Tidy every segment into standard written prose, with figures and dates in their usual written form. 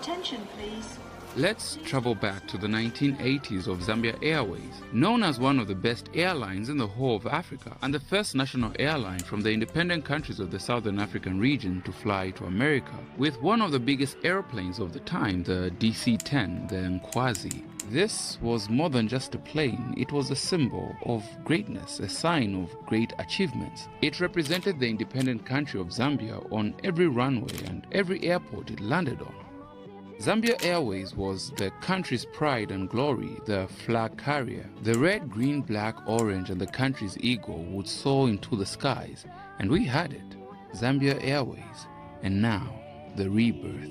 Attention, please. Let's travel back to the 1980s of Zambian Airways, known as one of the best airlines in the whole of Africa and the first national airline from the independent countries of the Southern African region to fly to America, with one of the biggest airplanes of the time, the DC-10, the Nkwazi. This was more than just a plane, it was a symbol of greatness, a sign of great achievements. It represented the independent country of Zambia on every runway and every airport it landed on. Zambian Airways was the country's pride and glory, the flag carrier. The red, green, black, orange and the country's eagle would soar into the skies, and we had it, Zambian Airways, and now the rebirth.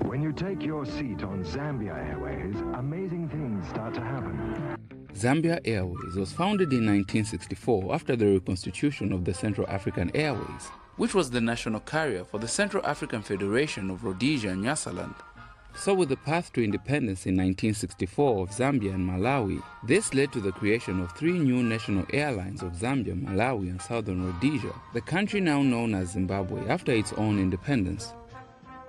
When you take your seat on Zambian Airways, amazing things start to happen. Zambian Airways was founded in 1964 after the reconstitution of the Central African Airways, which was the national carrier for the Central African Federation of Rhodesia and Nyasaland. So with the path to independence in 1964 of Zambia and Malawi, this led to the creation of three new national airlines of Zambia, Malawi and Southern Rhodesia, the country now known as Zimbabwe after its own independence.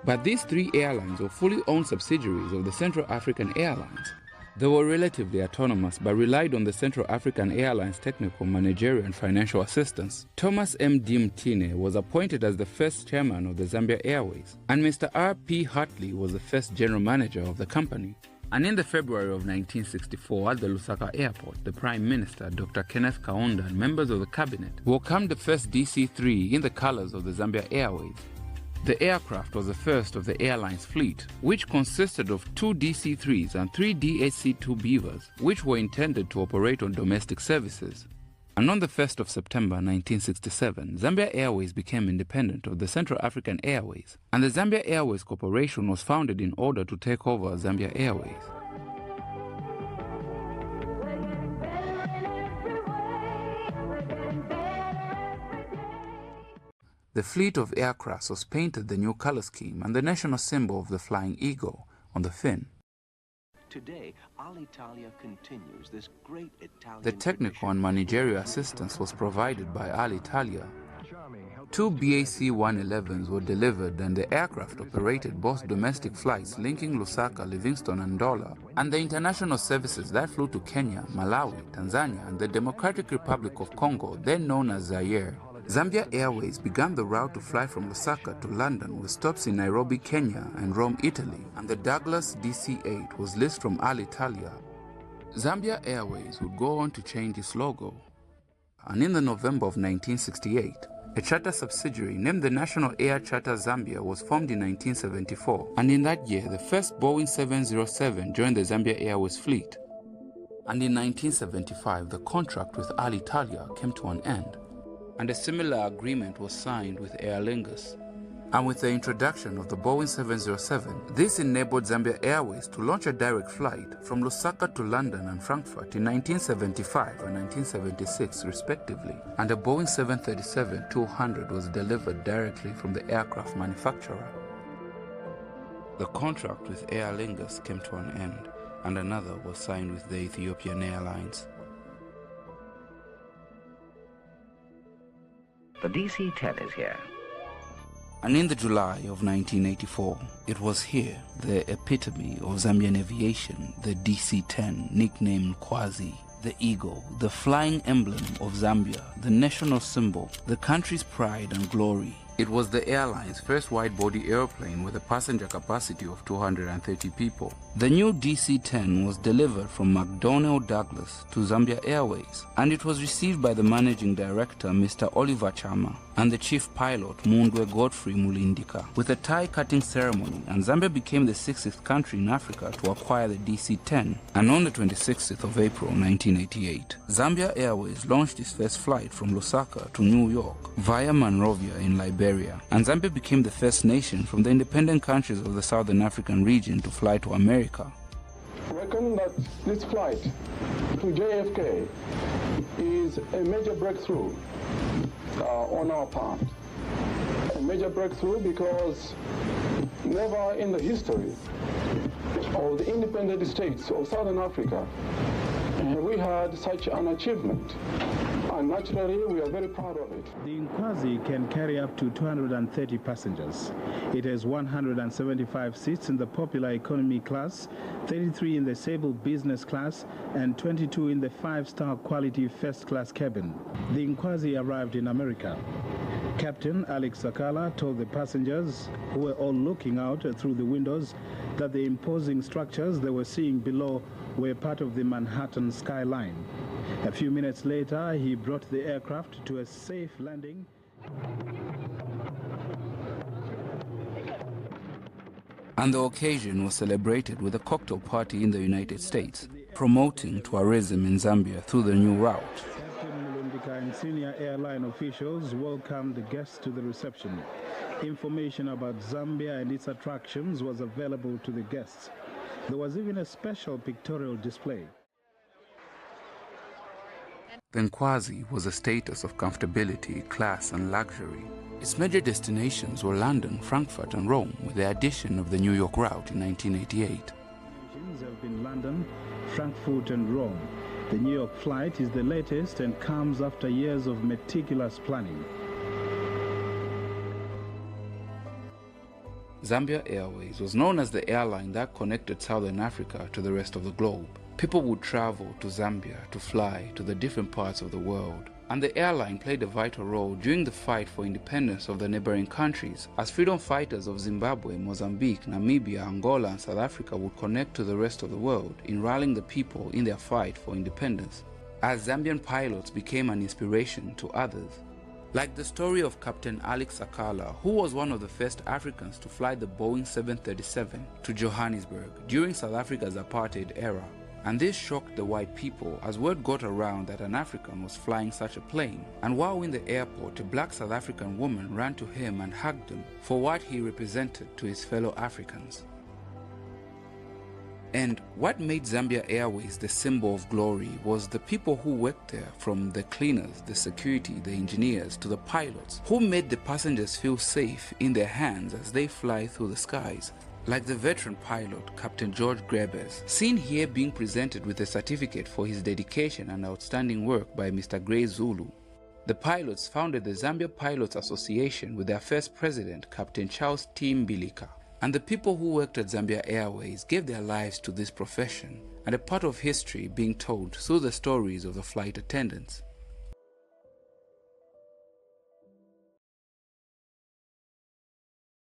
But these three airlines were fully owned subsidiaries of the Central African Airlines. They were relatively autonomous but relied on the Central African Airlines technical, managerial and financial assistance. Thomas M. D. Mtine was appointed as the first chairman of the Zambian Airways, and Mr. R. P. Hartley was the first general manager of the company. And in the February of 1964 at the Lusaka airport, the Prime Minister, Dr. Kenneth Kaunda, and members of the cabinet welcomed the first DC-3 in the colors of the Zambian Airways. The aircraft was the first of the airline's fleet, which consisted of 2 DC-3s and 3 DHC-2 Beavers, which were intended to operate on domestic services. And on the 1st of September 1967, Zambian Airways became independent of the Central African Airways, and the Zambian Airways Corporation was founded in order to take over Zambian Airways. The fleet of aircrafts was painted the new color scheme and the national symbol of the flying eagle on the fin. Today, Alitalia continues this great Italian The technical and managerial assistance was provided by Alitalia. 2 BAC-111s were delivered and the aircraft operated both domestic flights linking Lusaka, Livingstone and Ndola, and the international services that flew to Kenya, Malawi, Tanzania and the Democratic Republic of Congo, then known as Zaire. Zambian Airways began the route to fly from Lusaka to London with stops in Nairobi, Kenya and Rome, Italy, and the Douglas DC-8 was leased from Alitalia. Zambian Airways would go on to change its logo, and in the November of 1968, a charter subsidiary named the National Air Charter Zambia was formed in 1974, and in that year the first Boeing 707 joined the Zambian Airways fleet. And in 1975 the contract with Alitalia came to an end, and a similar agreement was signed with Aer Lingus. And with the introduction of the Boeing 707, this enabled Zambian Airways to launch a direct flight from Lusaka to London and Frankfurt in 1975 and 1976 respectively, and a Boeing 737-200 was delivered directly from the aircraft manufacturer. The contract with Aer Lingus came to an end, and another was signed with the Ethiopian Airlines. The DC-10 is here. And in the July of 1984, it was here, the epitome of Zambian aviation, the DC-10, nicknamed Nkwazi, the eagle, the flying emblem of Zambia, the national symbol, the country's pride and glory. It was the airline's first wide-body airplane with a passenger capacity of 230 people. The new DC-10 was delivered from McDonnell Douglas to Zambian Airways, and it was received by the managing director, Mr. Oliver Chama, and the chief pilot, Mundwe Godfrey Mulindika, with a tie-cutting ceremony, and Zambia became the 60th country in Africa to acquire the DC-10. And on the 26th of April 1988, Zambian Airways launched its first flight from Lusaka to New York via Monrovia in Liberia, and Zambia became the first nation from the independent countries of the Southern African region to fly to America. Reckon that this flight to JFK is a major breakthrough on our part. a major breakthrough because never in the history of the independent states of Southern Africa have we had such an achievement. And naturally, we are very proud of it. The Nkwazi can carry up to 230 passengers. It has 175 seats in the popular economy class, 33 in the Sable business class, and 22 in the 5-star quality first-class cabin. The Nkwazi arrived in America. Captain Alex Sakala told the passengers, who were all looking out through the windows, that the imposing structures they were seeing below were part of the Manhattan skyline. A few minutes later, he brought the aircraft to a safe landing. And the occasion was celebrated with a cocktail party in the United States, promoting tourism in Zambia through the new route. Captain Mulundika and senior airline officials welcomed the guests to the reception. Information about Zambia and its attractions was available to the guests. There was even a special pictorial display. The Nkwazi was a status of comfortability, class, and luxury. Its major destinations were London, Frankfurt, and Rome, with the addition of the New York route in 1988. Have been London, Frankfurt, and Rome. The New York flight is the latest and comes after years of meticulous planning. Zambian Airways was known as the airline that connected Southern Africa to the rest of the globe. People would travel to Zambia to fly to the different parts of the world, and the airline played a vital role during the fight for independence of the neighboring countries, as freedom fighters of Zimbabwe, Mozambique, Namibia, Angola, and South Africa would connect to the rest of the world in rallying the people in their fight for independence, as Zambian pilots became an inspiration to others. Like the story of Captain Alex Sakala, who was one of the first Africans to fly the Boeing 737 to Johannesburg during South Africa's apartheid era. And this shocked the white people as word got around that an African was flying such a plane. And while in the airport, a black South African woman ran to him and hugged him for what he represented to his fellow Africans. And what made Zambian Airways the symbol of glory was the people who worked there, from the cleaners, the security, the engineers, to the pilots, who made the passengers feel safe in their hands as they fly through the skies. Like the veteran pilot, Captain George Grebes, seen here being presented with a certificate for his dedication and outstanding work by Mr. Gray Zulu. The pilots founded the Zambia Pilots Association with their first president, Captain Charles T. Mbilika. And the people who worked at Zambian Airways gave their lives to this profession, and a part of history being told through the stories of the flight attendants.